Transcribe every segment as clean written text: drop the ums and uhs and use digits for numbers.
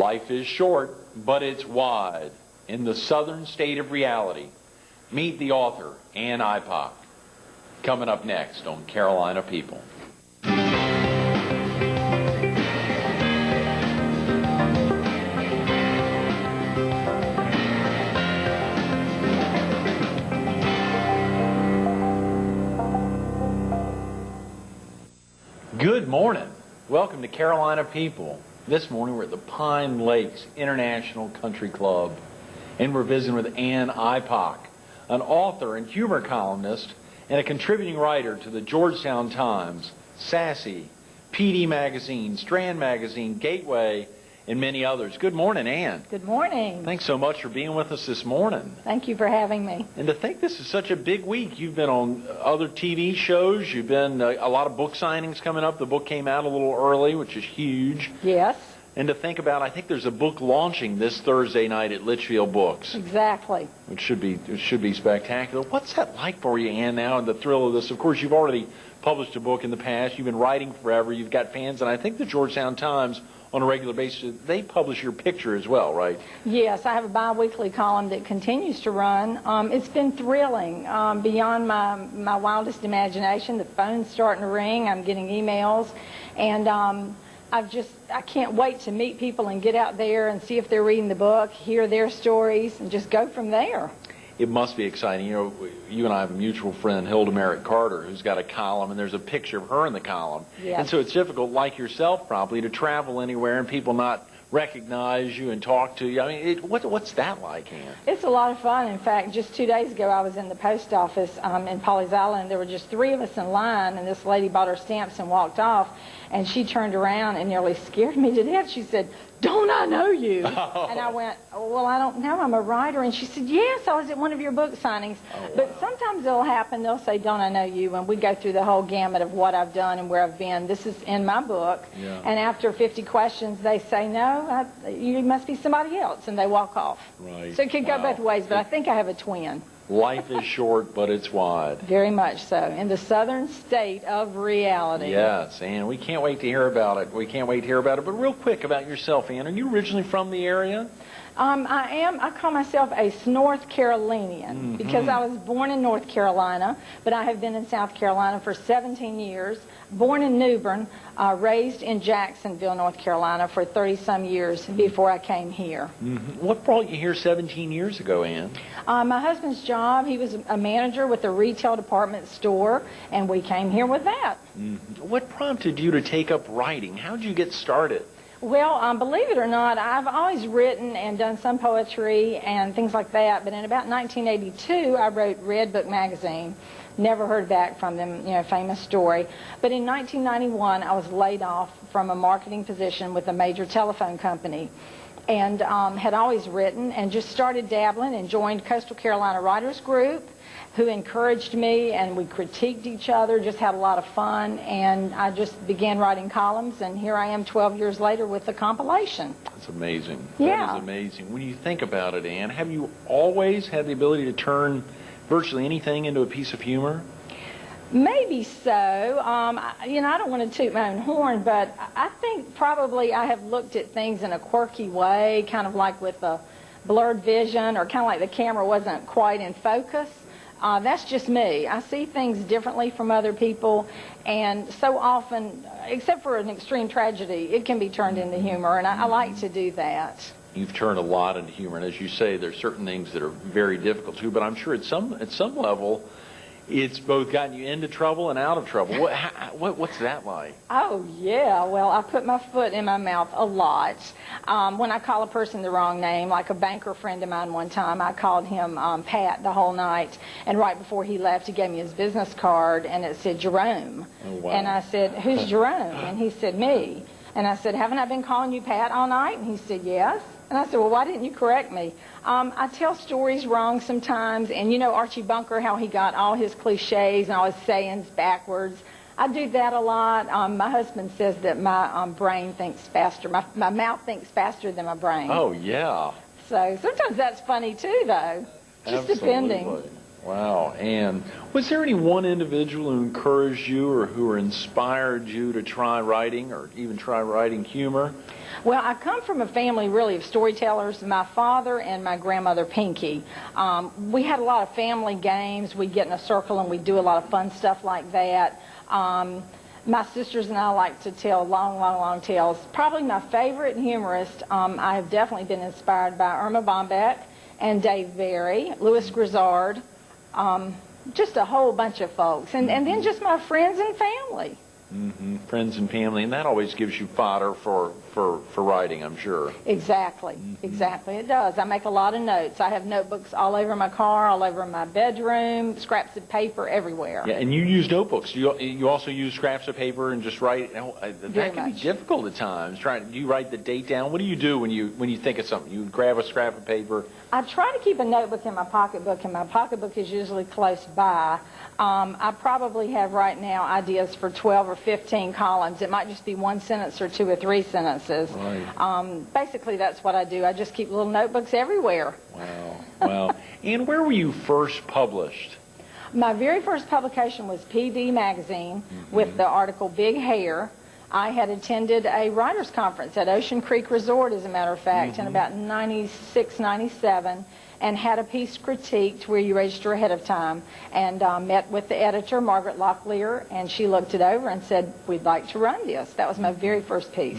Life is short, but it's wide. In the southern state of reality, meet the author, Ann Ipock. Coming up next on Carolina People. Good morning. Welcome to Carolina People. This morning we're at the Pine Lakes International Country Club, and we're visiting with Ann Ipock, an author and humor columnist and a contributing writer to the Georgetown Times, Sassy, PD Magazine, Strand Magazine, Gateway, and many others. Good morning, Ann. Good morning. Thanks so much for being with us this morning. Thank you for having me. And to think this is such a big week. You've been on other TV shows. You've been a lot of book signings coming up. The book came out a little early, which is huge. Yes. And to think about, I think there's a book launching this Thursday night at Litchfield Books. Exactly. It should be spectacular. What's that like for you, Ann, now, and the thrill of this? Of course, you've already published a book in the past. You've been writing forever. You've got fans. And I think the Georgetown Times, on a regular basis, they publish your picture as well, right? Yes, I have a bi-weekly column that continues to run. It's been thrilling, beyond my wildest imagination. The phone's starting to ring. I'm getting emails. And I can't wait to meet people and get out there and see if they're reading the book, hear their stories, and just go from there. It must be exciting. You know, you and I have a mutual friend, Hilda Merritt Carter, who's got a column, and there's a picture of her in the column. Yes. And so it's difficult, like yourself probably, to travel anywhere and people not recognize you and talk to you. I mean, what's that like, Ann? It's a lot of fun. In fact, just 2 days ago, I was in the post office in Pawleys Island. There were just 3 of us in line, and this lady bought her stamps and walked off, and she turned around and nearly scared me to death. She said, "Don't I know you?" Oh. And I went, "Well, I don't know. I'm a writer." And she said, "Yes, I was at one of your book signings." Oh, wow. But sometimes it'll happen. They'll say, "Don't I know you?" And we go through the whole gamut of what I've done and where I've been. This is in my book. Yeah. And after 50 questions, they say, "No, you must be somebody else," and they walk off. Right. So it could go both ways, but I think I have a twin. Life is short, but it's wide. Very much so. In the southern state of reality. Yes, and we can't wait to hear about it. We can't wait to hear about it. But real quick about yourself, Ann. Are you originally from the area? I am. I call myself a North Carolinian because I was born in North Carolina, but I have been in South Carolina for 17 years. Born in New Bern, raised in Jacksonville, North Carolina for 30-some years before I came here. What brought you here 17 years ago, Ann? My husband's job, he was a manager with a retail department store, and we came here with that. What prompted you to take up writing? How did you get started? Well, believe it or not, I've always written and done some poetry and things like that, but in about 1982, I wrote Red Book Magazine. Never heard back from them, famous story. But in 1991, I was laid off from a marketing position with a major telephone company, and had always written and just started dabbling and joined Coastal Carolina Writers Group, who encouraged me, and we critiqued each other, just had a lot of fun, and I just began writing columns, and here I am 12 years later with the compilation. That's amazing. Yeah. That is amazing. When you think about it, Ann, have you always had the ability to turn virtually anything into a piece of humor? Maybe so. I don't want to toot my own horn, but I think probably I have looked at things in a quirky way, kind of like with a blurred vision, or kind of like the camera wasn't quite in focus. That's just me. I see things differently from other people, and so often, except for an extreme tragedy, it can be turned into humor, and I like to do that. You've turned a lot into humor, and as you say, there's certain things that are very difficult too, but I'm sure at some level, it's both gotten you into trouble and out of trouble. What's that like? Oh, yeah. Well, I put my foot in my mouth a lot. When I call a person the wrong name, like a banker friend of mine one time, I called him Pat the whole night, and right before he left, he gave me his business card, and it said Jerome. Oh, wow. And I said, "Who's Jerome?" And he said, "Me." And I said, "Haven't I been calling you Pat all night?" And he said, "Yes." And I said, "Well, why didn't you correct me?" I tell stories wrong sometimes, and you know Archie Bunker, how he got all his cliches and all his sayings backwards. I do that a lot. My husband says that my brain thinks faster. My mouth thinks faster than my brain. Oh, yeah. So sometimes that's funny, too, though. Just Absolutely. depending. Wow. And was there any one individual who encouraged you or who inspired you to try writing or even try writing humor? Well, I come from a family really of storytellers. My father and my grandmother Pinky. We had a lot of family games. We'd get in a circle and we'd do a lot of fun stuff like that. My sisters and I like to tell long tales. Probably my favorite humorist, I have definitely been inspired by Irma Bombeck and Dave Barry, Louis Grizzard, just a whole bunch of folks. And then just my friends and family. Mm-hmm. Friends and family, and that always gives you fodder for writing, I'm sure. Exactly, exactly, it does. I make a lot of notes. I have notebooks all over my car, all over my bedroom, scraps of paper everywhere. Yeah, and you use notebooks. You also use scraps of paper and just write. That can be difficult at times. Do you write the date down? What do you do when you think of something? You grab a scrap of paper. I try to keep a notebook in my pocketbook, and my pocketbook is usually close by. I probably have right now ideas for 12 or 15 columns. It might just be one sentence or 2 or 3 sentences. Right. Basically, that's what I do. I just keep little notebooks everywhere. Wow, wow. And where were you first published? My very first publication was PD Magazine with the article Big Hair. I had attended a writers' conference at Ocean Creek Resort, as a matter of fact, in about 96, 97, and had a piece critiqued where you register ahead of time, and met with the editor, Margaret Locklear, and she looked it over and said, we'd like to run this. That was my very first piece.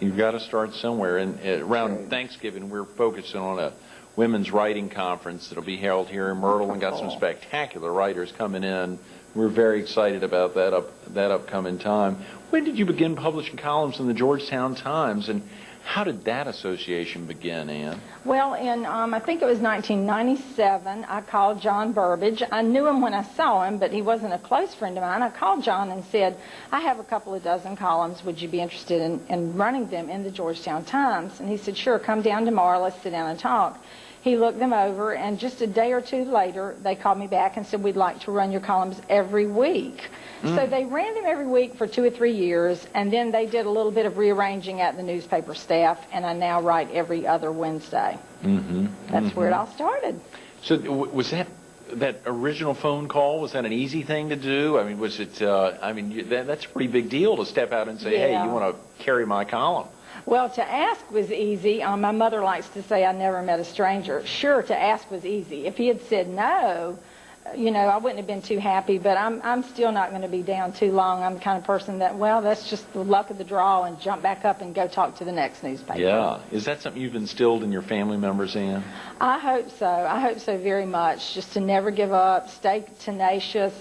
You've got to start somewhere. And around Thanksgiving, we're focusing on a women's writing conference that'll be held here in Myrtle, and got some spectacular writers coming in. We're very excited about that upcoming time. When did you begin publishing columns in the Georgetown Times, and how did that association begin, Ann? Well, in I think it was 1997, I called John Burbage. I knew him when I saw him, but he wasn't a close friend of mine. I called John and said, I have a couple of dozen columns. Would you be interested in running them in the Georgetown Times? And he said, sure, come down tomorrow. Let's sit down and talk. He looked them over, and just a day or two later, they called me back and said, we'd like to run your columns every week. So they ran them every week for 2 or 3 years, and then they did a little bit of rearranging at the newspaper staff, and I now write every other Wednesday. That's where it all started. So was that original phone call, was that an easy thing to do? I mean, was it, that's a pretty big deal to step out and say, hey, you want to carry my column? Well, to ask was easy. My mother likes to say I never met a stranger. Sure, to ask was easy. If he had said no, I wouldn't have been too happy, but I'm still not going to be down too long. I'm the kind of person that, well, that's just the luck of the draw, and jump back up and go talk to the next newspaper. Yeah. Is that something you've instilled in your family members, Ann? I hope so. I hope so very much. Just to never give up, stay tenacious,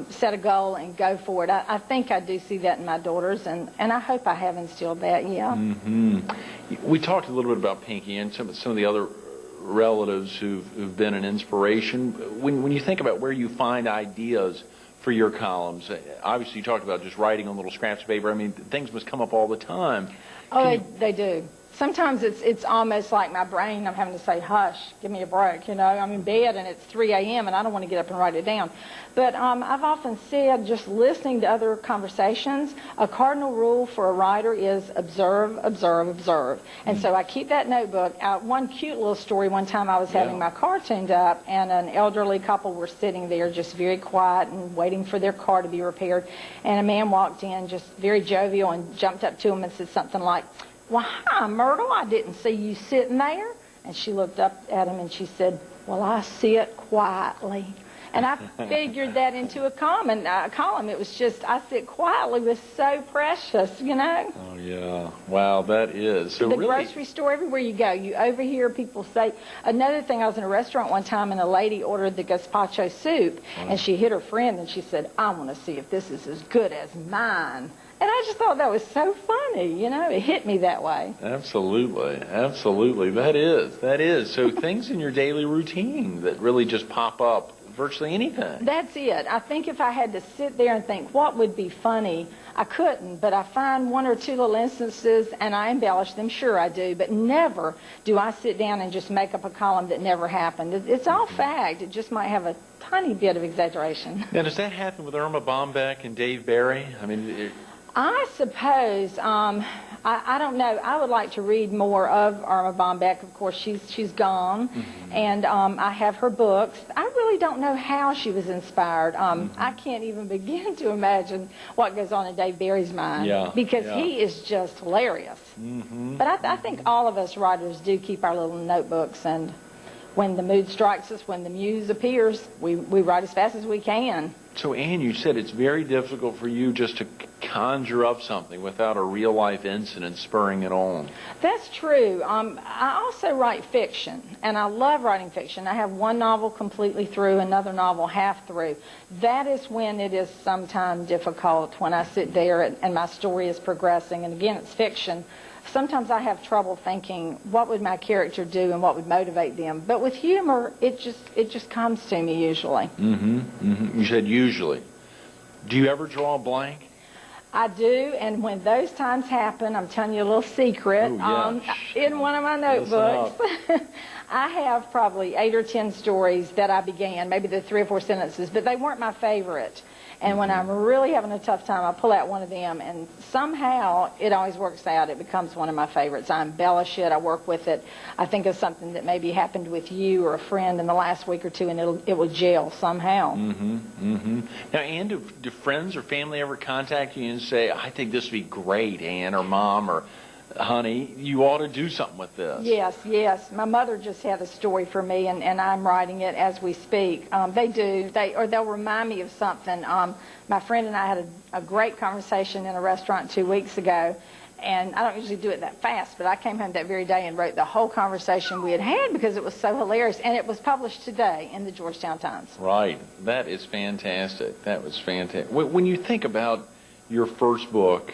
set a goal, and go for it. I think I do see that in my daughters, and I hope I have instilled that, yeah. We talked a little bit about Pinky and some of the other relatives who've been an inspiration. When you think about where you find ideas for your columns, obviously you talked about just writing on little scraps of paper. I mean, things must come up all the time. Oh, they do. Sometimes it's almost like my brain, I'm having to say, hush, give me a break, I'm in bed and it's 3 a.m. and I don't want to get up and write it down. But I've often said, just listening to other conversations, a cardinal rule for a writer is observe, observe, observe. And so I keep that notebook. One cute little story, one time I was having my car tuned up, and an elderly couple were sitting there just very quiet and waiting for their car to be repaired. And a man walked in, just very jovial, and jumped up to him and said something like, well, hi, Myrtle, I didn't see you sitting there. And she looked up at him and she said, well, I sit quietly. And I figured that into a column. It was just, I sit quietly was so precious, Oh, yeah. Wow, that is. So the really, grocery store, everywhere you go, you overhear people say. Another thing, I was in a restaurant one time, and a lady ordered the gazpacho soup, and she hit her friend, and she said, I want to see if this is as good as mine. And I just thought that was so funny, it hit me that way. Absolutely, absolutely. That is. So things in your daily routine that really just pop up, virtually anything. That's it. I think if I had to sit there and think what would be funny, I couldn't, but I find 1 or 2 little instances and I embellish them. Sure I do, but never do I sit down and just make up a column that never happened. It's all fact. It just might have a tiny bit of exaggeration. Now, does that happen with Irma Bombeck and Dave Barry? I mean, I suppose I don't know. I would like to read more of Irma Bombeck. Of course, she's gone, and I have her books. I really don't know how she was inspired. I can't even begin to imagine what goes on in Dave Barry's mind, because he is just hilarious. But I think all of us writers do keep our little notebooks, and when the mood strikes us, when the muse appears, we write as fast as we can. So, Ann, you said it's very difficult for you just to conjure up something without a real-life incident spurring it on. That's true. I also write fiction, and I love writing fiction. I have one novel completely through, another novel half through. That is when it is sometimes difficult, when I sit there and my story is progressing. And again, it's fiction. Sometimes I have trouble thinking, what would my character do and what would motivate them? But with humor, it just comes to me usually. You said usually. Do you ever draw a blank? I do, and when those times happen, I'm telling you a little secret. In one of my notebooks, I have probably 8 or 10 stories that I began, maybe the 3 or 4 sentences, but they weren't my favorite. And when I'm really having a tough time, I pull out one of them, and somehow it always works out. It becomes one of my favorites. I embellish it. I work with it. I think of something that maybe happened with you or a friend in the last week or two, and it will gel somehow. Now, Ann, do friends or family ever contact you and say, I think this would be great, Ann, or Mom, or honey, you ought to do something with this? Yes. My mother just had a story for me, and I'm writing it as we speak. They do. They'll remind me of something. My friend and I had a great conversation in a restaurant 2 weeks ago, and I don't usually do it that fast, but I came home that very day and wrote the whole conversation we had had because it was so hilarious, and it was published today in the Georgetown Times. Right. That is fantastic. That was fantastic. When you think about your first book,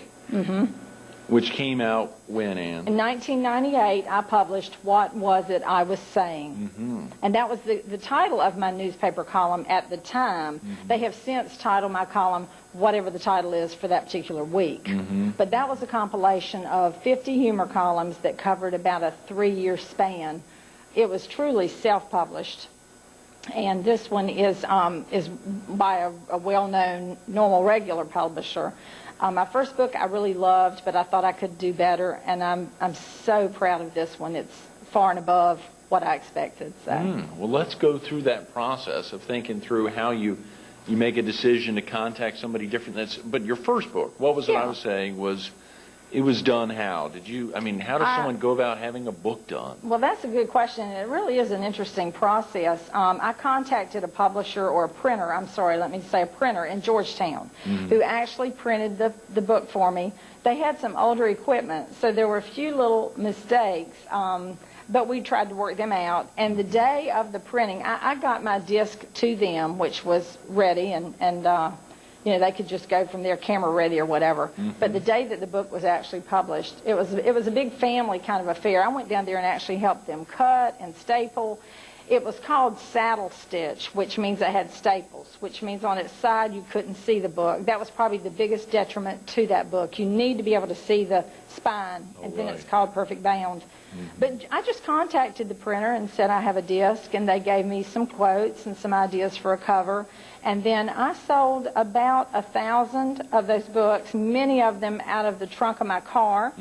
which came out when, Ann? In 1998, I published What Was It I Was Saying? And that was the title of my newspaper column at the time. They have since titled my column whatever the title is for that particular week. But that was a compilation of 50 humor columns that covered about a 3-year span. It was truly self-published. And this one is by a well-known, normal, regular publisher. My first book I really loved, but I thought I could do better, and I'm so proud of this one. It's far and above what I expected. So. Well, let's go through that process of thinking through how you make a decision to contact somebody different. But your first book, What Was It I Was Saying, it was done how? How does someone go about having a book done? Well, that's a good question. It really is an interesting process. I contacted a publisher or a printer, a printer in Georgetown, who actually printed the book for me. They had some older equipment, so there were a few little mistakes, but we tried to work them out. And the day of the printing, I got my disc to them, which was ready, and they could just go from there, camera ready or whatever. But the day that the book was actually published, it was a big family kind of affair. I went down there and actually helped them cut and staple. It was called saddle stitch, which means it had staples, which means on its side you couldn't see the book. That was probably the biggest detriment to that book. You need to be able to see the spine, and then it's called perfect bound. But I just contacted the printer and said I have a disc, and they gave me some quotes and some ideas for a cover. And then I sold about 1,000 of those books, many of them out of the trunk of my car.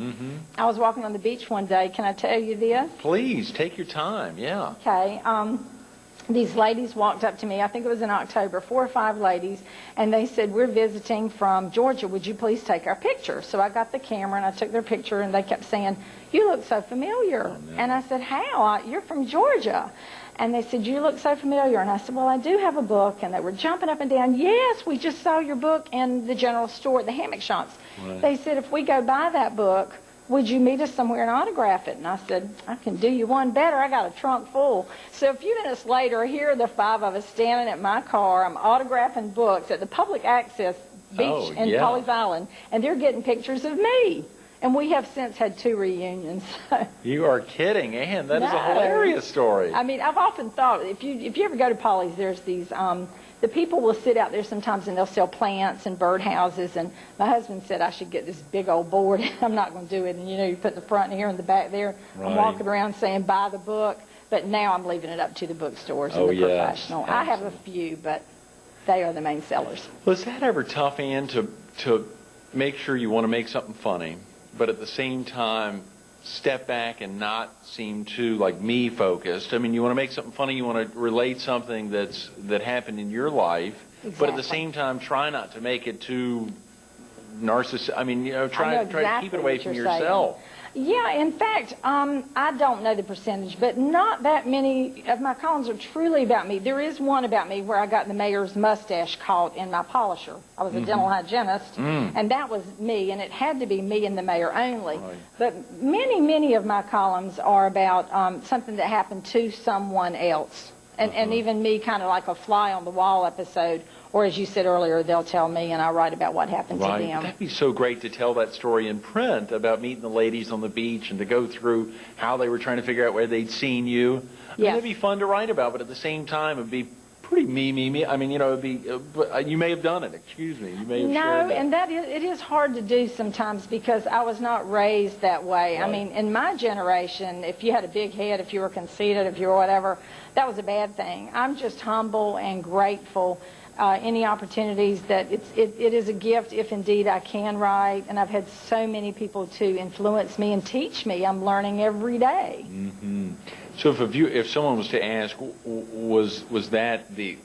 I was walking on the beach one day. Can I tell you this? Please, take your time, yeah. Okay. These ladies walked up to me, I think it was in October, 4 or 5 ladies, and they said, we're visiting from Georgia. Would you please take our picture? So I got the camera, and I took their picture, and they kept saying, you look so familiar. And I said, how? You're from Georgia. And they said, you look so familiar. And I said, well, I do have a book. And they were jumping up and down. Yes, we just saw your book in the general store at the hammock shops. They said, if we go buy that book, would you meet us somewhere and autograph it? And I said, I can do you one better. I got a trunk full. So a few minutes later, here are the 5 of us standing at my car. I'm autographing books at the public access beach in Pawleys Island. And they're getting pictures of me. And we have since had 2 reunions. You are kidding, Ann. That is a hilarious story. I mean, I've often thought, if you ever go to Pawleys, there's these, the people will sit out there sometimes and they'll sell plants and birdhouses. And my husband said I should get this big old board. I'm not going to do it. And, you put the front here and the back there. I'm walking around saying, buy the book. But now I'm leaving it up to the bookstores and the professional. I have a few, but they are the main sellers. Was that ever tough, Ann, to make sure you want to make something funny, but at the same time, step back and not seem too like me focused. I mean, you want to make something funny, you want to relate something that happened in your life, but at the same time, try not to make it too narcissistic. I mean, try to keep it away from yourself. Yeah, in fact, I don't know the percentage, but not that many of my columns are truly about me. There is one about me where I got the mayor's mustache caught in my polisher. I was a dental hygienist, and that was me, and it had to be me and the mayor only. Right. But many, many of my columns are about something that happened to someone else, and even me, kind of like a fly on the wall episode. Or as you said earlier, they'll tell me and I write about what happened to them. That'd be so great to tell that story in print about meeting the ladies on the beach and to go through how they were trying to figure out where they'd seen you. I mean, that'd be fun to write about, but at the same time, it'd be pretty me. I mean, it'd be, you may have done it, excuse me. You may have shared that. And it is hard to do sometimes because I was not raised that way. Right. I mean, in my generation, if you had a big head, if you were conceited, if you were whatever, that was a bad thing. I'm just humble and grateful. Any opportunities that it is a gift if indeed I can write, and I've had so many people to influence me and teach me. I'm learning every day. So if someone was to ask, was that the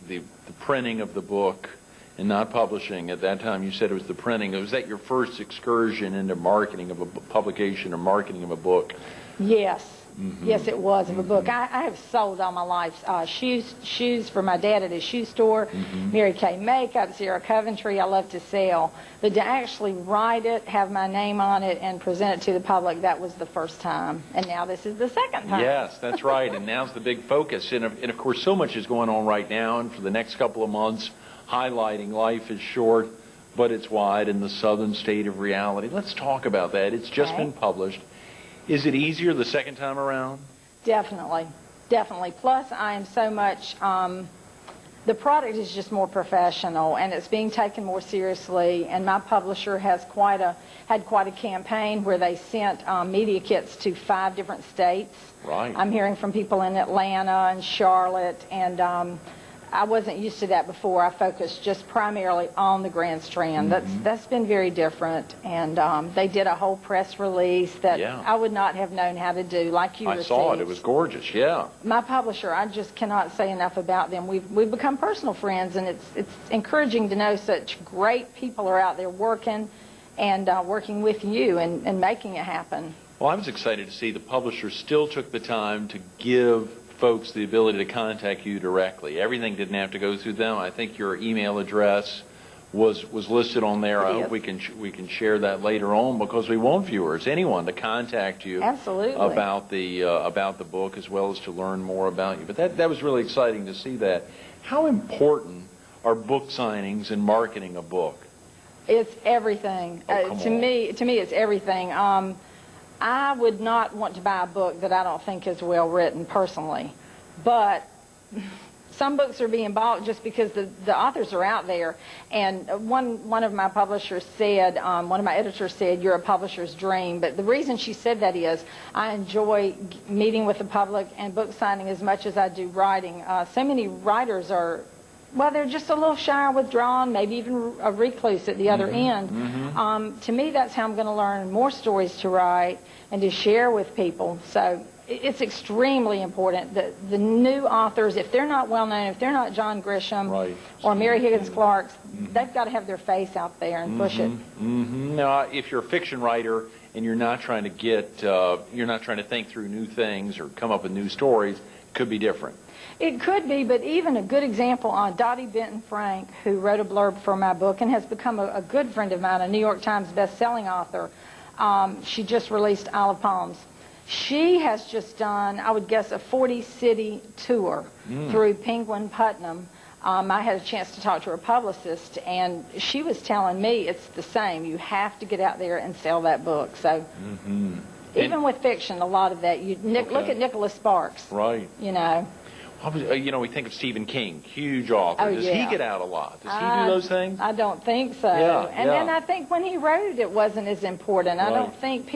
printing of the book and not publishing at that time? You said it was the printing. Was that your first excursion into marketing of a publication or marketing of a book? Yes. Yes, it was of a book. I have sold all my life shoes for my dad at his shoe store, Mary Kay Makeup, Sierra Coventry. I love to sell. But to actually write it, have my name on it, and present it to the public, that was the first time. And now this is the second time. Yes, that's right. And now's the big focus. And of course, so much is going on right now. And for the next couple of months, highlighting Life is Short, but it's wide in the southern state of reality. Let's talk about that. It's just been published. Is it easier the second time around? Definitely. Plus, I am so much, the product is just more professional, and it's being taken more seriously, and my publisher has had quite a campaign where they sent media kits to 5 different states. Right. I'm hearing from people in Atlanta and Charlotte, and I wasn't used to that before. I focused just primarily on the Grand Strand. That's been very different, and they did a whole press release that I would not have known how to do, like you received. I saw it. It was gorgeous. Yeah. My publisher, I just cannot say enough about them. We've become personal friends, and it's encouraging to know such great people are out there working and working with you and making it happen. Well, I was excited to see the publisher still took the time to give folks the ability to contact you directly. Everything didn't have to go through them. I think your email address was listed on there. I hope we can share that later on, because we want viewers, anyone, to contact you about the book as well as to learn more about you. But that was really exciting to see that. How important are book signings in marketing a book? It's everything. To me, it's everything. I would not want to buy a book that I don't think is well written personally, but some books are being bought just because the authors are out there. And one of my publishers said, one of my editors said, "You're a publisher's dream." But the reason she said that is I enjoy meeting with the public and book signing as much as I do writing. So many writers are, well, they're just a little shy or withdrawn, maybe even a recluse at the other end. To me, that's how I'm going to learn more stories to write and to share with people. So it's extremely important that the new authors, if they're not well known, if they're not John Grisham or Mary Higgins Clark, they've got to have their face out there and push it. Now, if you're a fiction writer and you're not trying to think through new things or come up with new stories, it could be different. It could be, but even a good example on Dottie Benton Frank, who wrote a blurb for my book and has become a good friend of mine, a New York Times best-selling author. She just released Isle of Palms. She has just done, I would guess, a 40-city tour through Penguin Putnam. I had a chance to talk to her publicist, and she was telling me it's the same. You have to get out there and sell that book. So even with fiction, a lot of that. Look at Nicholas Sparks. Right. You know. You know, we think of Stephen King, huge author. Oh, Does yeah. he get out a lot? Does he do those things? I don't think so. Yeah, and then I think when he wrote it wasn't as important. I don't think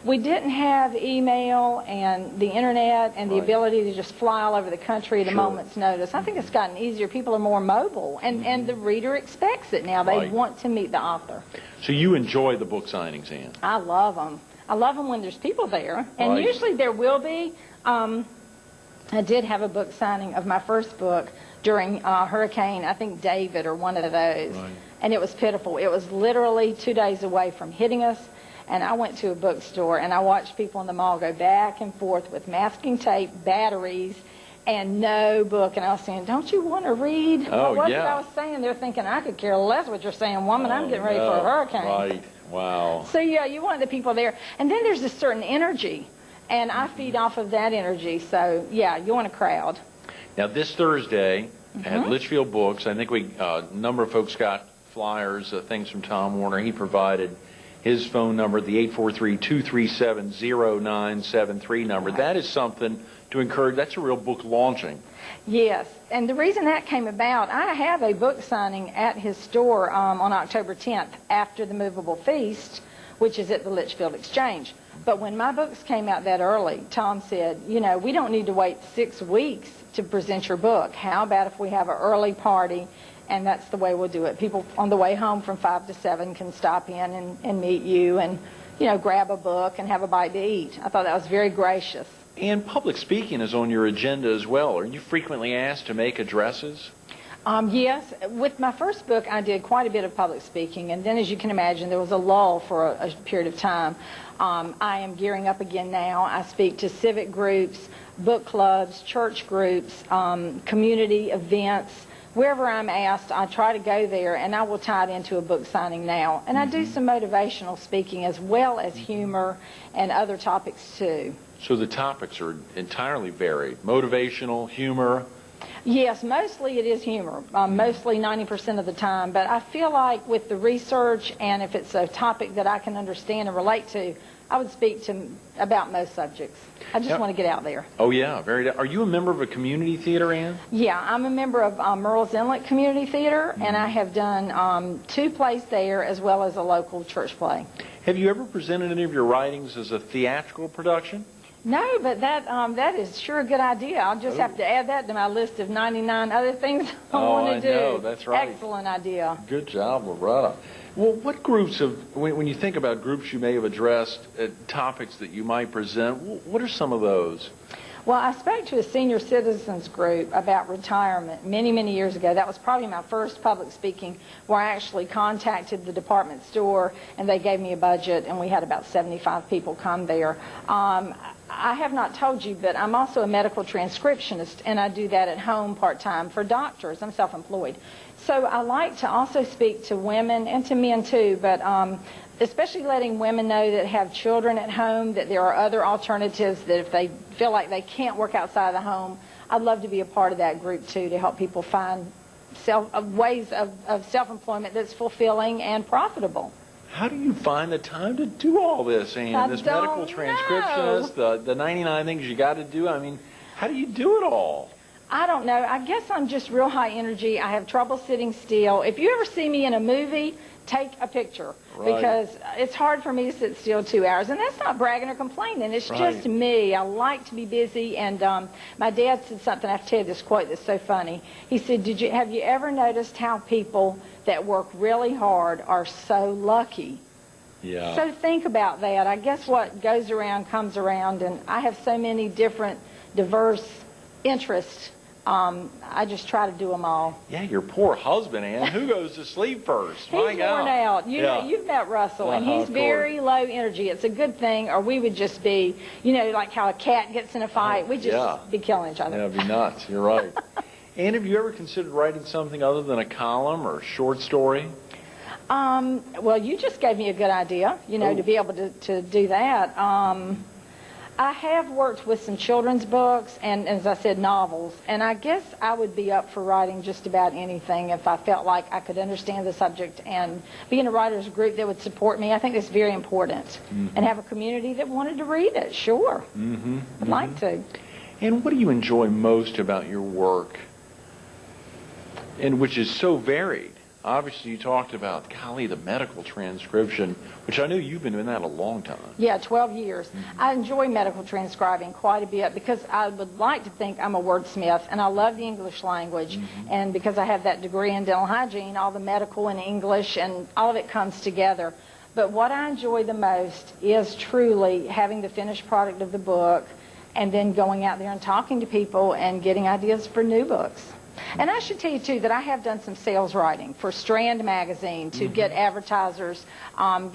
we didn't have email and the internet and the ability to just fly all over the country at a moment's notice. I think it's gotten easier. People are more mobile, and the reader expects it now. They want to meet the author. So you enjoy the book signings, Ann? I love them. I love them when there's people there, and usually there will be. I did have a book signing of my first book during Hurricane, I think David or one of those, and it was pitiful. It was literally 2 days away from hitting us, and I went to a bookstore, and I watched people in the mall go back and forth with masking tape, batteries, and no book. And I was saying, don't you want to read? Oh, what was it I was saying? They're thinking, I could care less what you're saying, woman. I'm getting ready for a hurricane. Right. Wow. So, yeah, you want the people there. And then there's a certain energy. And I feed off of that energy. So, yeah, you want a crowd. Now, this Thursday at Litchfield Books, I think a number of folks got flyers, things from Tom Warner. He provided his phone number, the 843-237-0973 number. Right. That is something to encourage. That's a real book launching. Yes, and the reason that came about, I have a book signing at his store on October 10th after the Movable Feast, which is at the Litchfield Exchange. But when my books came out that early, Tom said, you know, we don't need to wait 6 weeks to present your book. How about if we have an early party, and that's the way we'll do it. People on the way home from 5 to 7 can stop in and meet you and, you know, grab a book and have a bite to eat. I thought that was very gracious. And public speaking is on your agenda as well. Are you frequently asked to make addresses? Yes. With my first book, I did quite a bit of public speaking, and then, as you can imagine, there was a lull for a period of time. I am gearing up again now. I speak to civic groups, book clubs, church groups, community events. Wherever I'm asked, I try to go there, and I will tie it into a book signing now. And I do some motivational speaking as well as humor and other topics, too. So the topics are entirely varied. Motivational, humor. Yes, mostly it is humor, mostly 90% of the time. But I feel like with the research, and if it's a topic that I can understand and relate to, I would speak about most subjects. I just want to get out there. Oh, yeah. Are you a member of a community theater, Ann? Yeah, I'm a member of Merle's Inlet Community Theater, and I have done 2 plays there as well as a local church play. Have you ever presented any of your writings as a theatrical production? No, but that is sure a good idea. I'll just have to add that to my list of 99 other things I want to do. Oh, I know. That's right. Excellent idea. Good job, Loretta. Well, what groups when you think about groups you may have addressed, topics that you might present, what are some of those? Well, I spoke to a senior citizens group about retirement many, many years ago. That was probably my first public speaking, where I actually contacted the department store, and they gave me a budget, and we had about 75 people come there. I have not told you, but I'm also a medical transcriptionist, and I do that at home part-time for doctors. I'm self-employed. So I like to also speak to women and to men too, but especially letting women know that have children at home, that there are other alternatives, that if they feel like they can't work outside of the home, I'd love to be a part of that group too, to help people find ways of self-employment that's fulfilling and profitable. How do you find the time to do all this, Ann? This medical transcriptionist, the 99 things you got to do. I mean, how do you do it all? I don't know. I guess I'm just real high energy. I have trouble sitting still. If you ever see me in a movie, take a picture, because it's hard for me to sit still 2 hours. And that's not bragging or complaining. It's just me. I like to be busy. And my dad said something. I have to tell you this quote that's so funny. He said, have you ever noticed how people that work really hard are so lucky? Yeah. So think about that. I guess what goes around comes around. And I have so many different, diverse interests. I just try to do them all. Yeah, your poor husband, Ann. Who goes to sleep first? He's worn out. You've met Russell, and he's very low energy. It's a good thing, or we would just be, like how a cat gets in a fight. We'd just be killing each other. Yeah, it'd be nuts. You're right. Ann, have you ever considered writing something other than a column or a short story? Well, you just gave me a good idea, to be able to do that. I have worked with some children's books and, as I said, novels. And I guess I would be up for writing just about anything if I felt like I could understand the subject and be in a writer's group that would support me. I think that's very important. And have a community that wanted to read it, sure. I'd like to. And what do you enjoy most about your work, and which is so varied? Obviously, you talked about, golly, the medical transcription, which I know you've been doing that a long time. Yeah, 12 years. I enjoy medical transcribing quite a bit because I would like to think I'm a wordsmith, and I love the English language. And because I have that degree in dental hygiene, all the medical and English, and all of it comes together. But what I enjoy the most is truly having the finished product of the book and then going out there and talking to people and getting ideas for new books. And I should tell you, too, that I have done some sales writing for Strand Magazine to get advertisers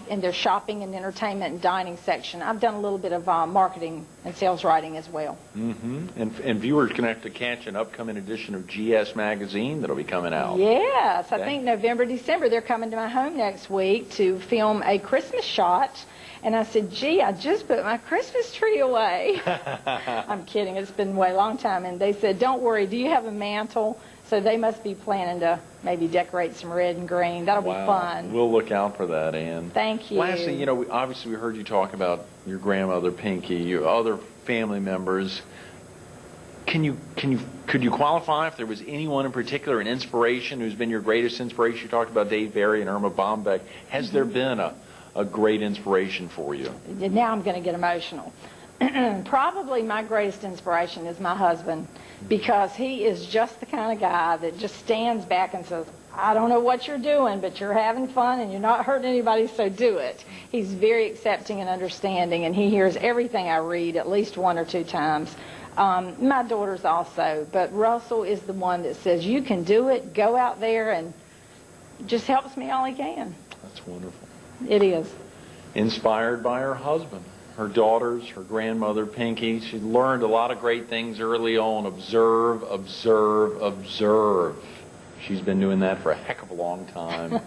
in their shopping and entertainment and dining section. I've done a little bit of marketing and sales writing as well. And viewers can have to catch an upcoming edition of GS Magazine that'll be coming out. Yes, I think November, December. They're coming to my home next week to film a Christmas shot. And I said, gee, I just put my Christmas tree away. I'm kidding. It's been a long time. And they said, don't worry, do you have a mantle? So they must be planning to maybe decorate some red and green. That'll be fun. We'll look out for that, Ann. Thank you. Lastly, you know, obviously we heard you talk about your grandmother, Pinky, your other family members. Could you qualify if there was anyone in particular, an inspiration, who's been your greatest inspiration? You talked about Dave Barry and Irma Bombeck. Has there been a great inspiration for you? Now I'm going to get emotional. Probably my greatest inspiration is my husband, because he is just the kind of guy that just stands back and says, I don't know what you're doing, but you're having fun and you're not hurting anybody, so do it. He's very accepting and understanding, and he hears everything I read at least 1 or 2 times. My daughters also, but Russell is the one that says, you can do it, go out there, and just helps me all he can. That's wonderful. It is. Inspired by her husband, her daughters, her grandmother, Pinky. She learned a lot of great things early on. Observe, observe, observe. She's been doing that for a heck of a long time.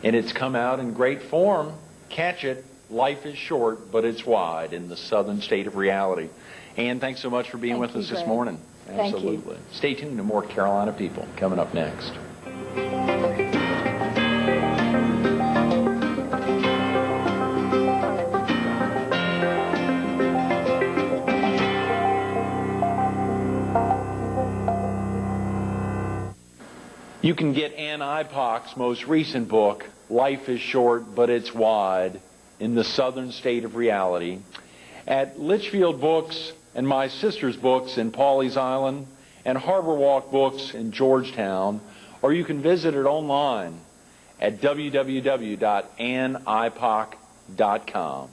And it's come out in great form. Catch it. Life is short, but it's wide, in the Southern State of Reality. Ann, thanks so much for being with us this morning. Absolutely. Thank you. Stay tuned to more Carolina People coming up next. You can get Ann Ipock's most recent book, Life is Short, but It's Wide, in the Southern State of Reality, at Litchfield Books and My Sister's Books in Pawleys Island and Harbor Walk Books in Georgetown, or you can visit it online at www.annipock.com.